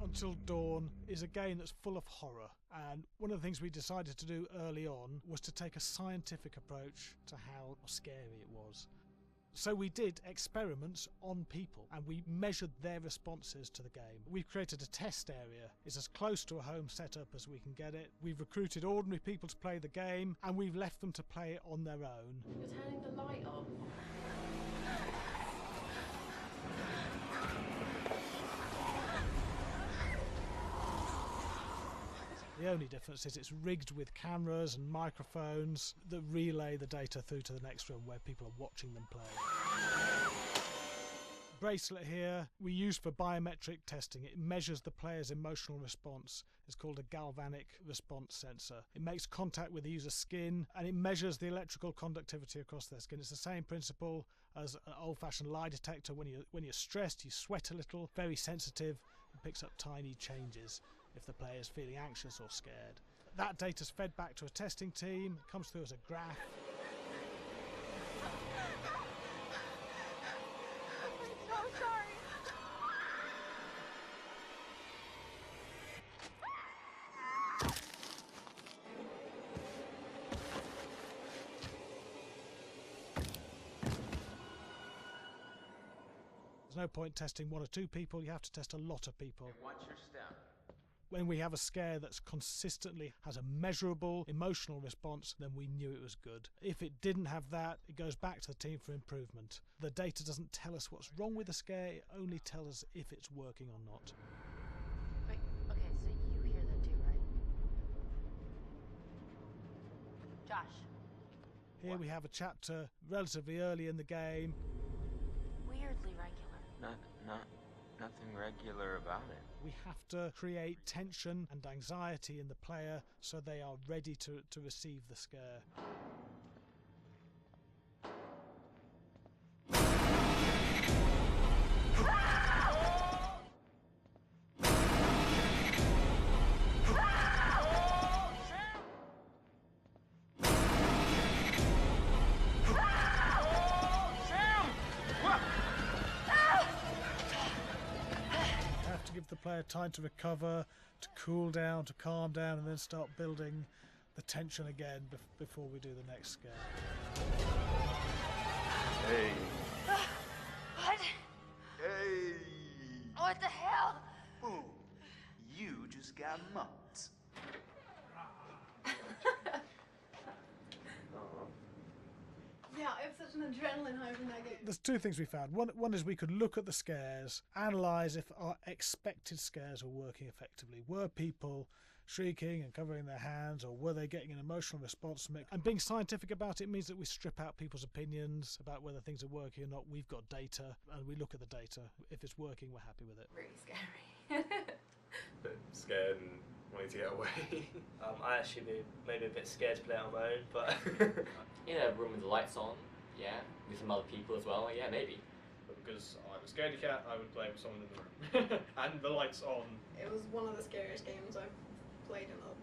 Until Dawn is a game that's full of horror, and one of the things we decided to do early on was to take a scientific approach to how scary it was. So we did experiments on people and we measured their responses to the game. We've created a test area. It's as close to a home setup as we can get it. We've recruited ordinary people to play the game and we've left them to play it on their own. You're turning the light off. The only difference is it's rigged with cameras and microphones that relay the data through to the next room where people are watching them play. Bracelet here we use for biometric testing. It measures the player's emotional response. It's called a galvanic response sensor. It makes contact with the user's skin and it measures the electrical conductivity across their skin. It's the same principle as an old-fashioned lie detector. When you're stressed, you sweat a little, very sensitive, and picks up tiny changes if the player is feeling anxious or scared. That data's fed back to a testing team, it comes through as a graph. I'm sorry. There's no point testing one or two people, you have to test a lot of people. Watch your step. When we have a scare that's consistently has a measurable emotional response, then we knew it was good. If it didn't have that, it goes back to the team for improvement. The data doesn't tell us what's wrong with the scare, it only tells us if it's working or not. Wait, okay, so you hear that too, right? Josh. Here we have a chapter relatively early in the game. Weirdly regular. Nothing regular about it. We have to create tension and anxiety in the player so they are ready to receive the scare. Give the player time to recover, to cool down, to calm down, and then start building the tension again before we do the next scare. Hey. What? Hey. What the hell? Boom. You just got mugged. Yeah, I have such an adrenaline high from that game. There's two things we found. One is we could look at the scares, analyse if our expected scares were working effectively. Were people shrieking and covering their hands, or were they getting an emotional response from it? And being scientific about it means that we strip out people's opinions about whether things are working or not. We've got data, and we look at the data. If it's working, we're happy with it. Really scary. Bit scared and wanting to get away. I actually be maybe a bit scared to play on my own, but in a room with the lights on, yeah, with some other people as well, yeah, maybe. But because I'm a scaredy cat, I would play with someone in the room. And the lights on. It was one of the scariest games I've played in a